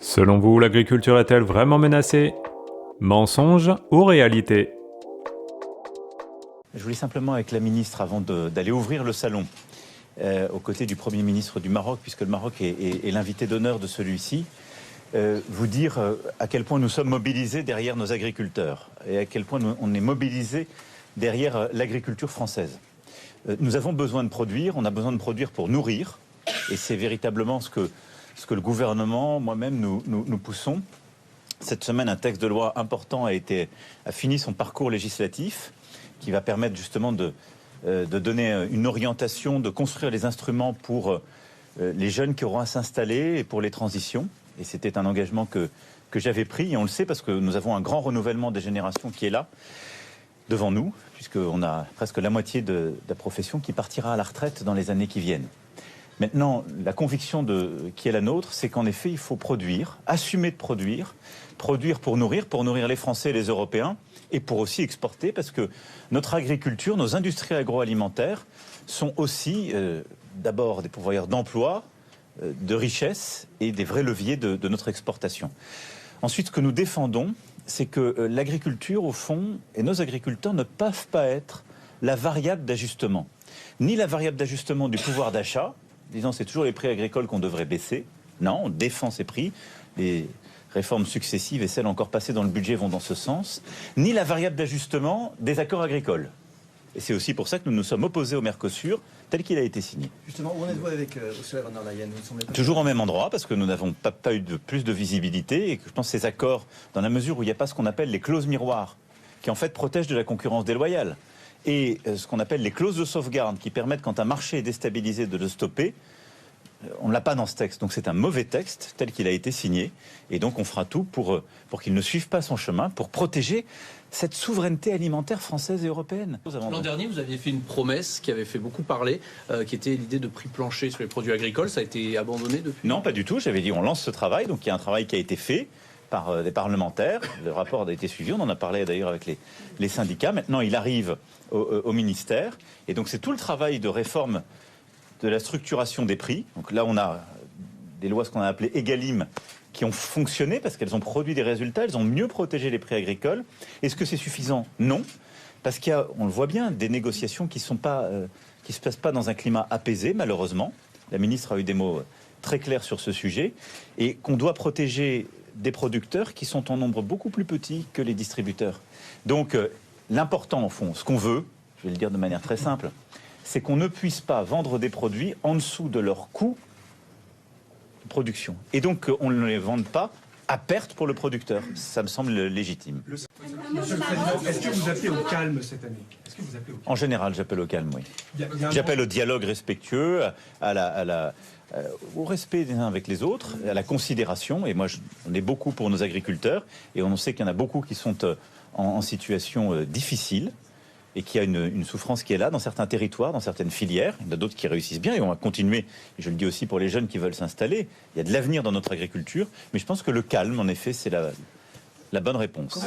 Selon vous, l'agriculture est-elle vraiment menacée? Mensonge ou réalité? Je voulais simplement, avec la ministre, avant d'aller ouvrir le salon, aux côtés du Premier ministre du Maroc, puisque le Maroc est l'invité d'honneur de celui-ci, vous dire à quel point nous sommes mobilisés derrière nos agriculteurs et à quel point on est mobilisés derrière l'agriculture française. Nous avons besoin de produire, on a besoin de produire pour nourrir, et c'est véritablement ce que le gouvernement, moi-même, nous poussons. Cette semaine, un texte de loi important a fini son parcours législatif, qui va permettre justement de donner une orientation, de construire les instruments pour les jeunes qui auront à s'installer et pour les transitions. Et c'était un engagement que j'avais pris, et on le sait parce que nous avons un grand renouvellement des générations qui est là, devant nous, puisqu'on a presque la moitié de la profession qui partira à la retraite dans les années qui viennent. Maintenant, la conviction qui est la nôtre, c'est qu'en effet, il faut produire, assumer de produire pour nourrir les Français et les Européens, et pour aussi exporter, parce que notre agriculture, nos industries agroalimentaires sont aussi d'abord des pourvoyeurs d'emplois, de richesses et des vrais leviers de notre exportation. Ensuite, ce que nous défendons, c'est que l'agriculture, au fond, et nos agriculteurs ne peuvent pas être la variable d'ajustement. Ni la variable d'ajustement du pouvoir d'achat, disant c'est toujours les prix agricoles qu'on devrait baisser. Non, on défend ces prix. Les réformes successives et celles encore passées dans le budget vont dans ce sens. Ni la variable d'ajustement des accords agricoles. Et c'est aussi pour ça que nous nous sommes opposés au Mercosur tel qu'il a été signé. Justement, où en êtes-vous avec Ursula von der Leyen? Toujours au même endroit, parce que nous n'avons pas eu plus de visibilité, et que je pense que ces accords, dans la mesure où il n'y a pas ce qu'on appelle les clauses miroirs, qui en fait protègent de la concurrence déloyale, et ce qu'on appelle les clauses de sauvegarde, qui permettent, quand un marché est déstabilisé, de le stopper, on ne l'a pas dans ce texte. Donc c'est un mauvais texte, tel qu'il a été signé, et donc on fera tout pour qu'il ne suive pas son chemin, pour protéger cette souveraineté alimentaire française et européenne. L'an dernier, vous aviez fait une promesse qui avait fait beaucoup parler, qui était l'idée de prix plancher sur les produits agricoles. Ça a été abandonné depuis? Non, pas du tout. J'avais dit on lance ce travail. Donc il y a un travail qui a été fait par des parlementaires. Le rapport a été suivi. On en a parlé d'ailleurs avec les syndicats. Maintenant, il arrive au ministère. Et donc c'est tout le travail de réforme de la structuration des prix. Donc là, on a des lois, ce qu'on a appelé Egalim, qui ont fonctionné parce qu'elles ont produit des résultats, elles ont mieux protégé les prix agricoles. Est-ce que c'est suffisant? Non, parce qu'il y a, on le voit bien, des négociations qui se passent pas dans un climat apaisé, malheureusement. La ministre a eu des mots très clairs sur ce sujet, et qu'on doit protéger des producteurs qui sont en nombre beaucoup plus petit que les distributeurs. Donc l'important, au fond, ce qu'on veut, je vais le dire de manière très simple, c'est qu'on ne puisse pas vendre des produits en dessous de leur coût de production. Et donc, on ne les vende pas à perte pour le producteur. Ça me semble légitime. Monsieur le Président, est-ce que vous appelez au calme cette année? En général, j'appelle au calme, oui. J'appelle au dialogue respectueux, au respect des uns avec les autres, à la considération. Et moi, on est beaucoup pour nos agriculteurs. Et on sait qu'il y en a beaucoup qui sont en situation difficile, et qu'il y a une souffrance qui est là dans certains territoires, dans certaines filières. Il y en a d'autres qui réussissent bien, et on va continuer. Et je le dis aussi pour les jeunes qui veulent s'installer. Il y a de l'avenir dans notre agriculture, mais je pense que le calme, en effet, c'est la bonne réponse.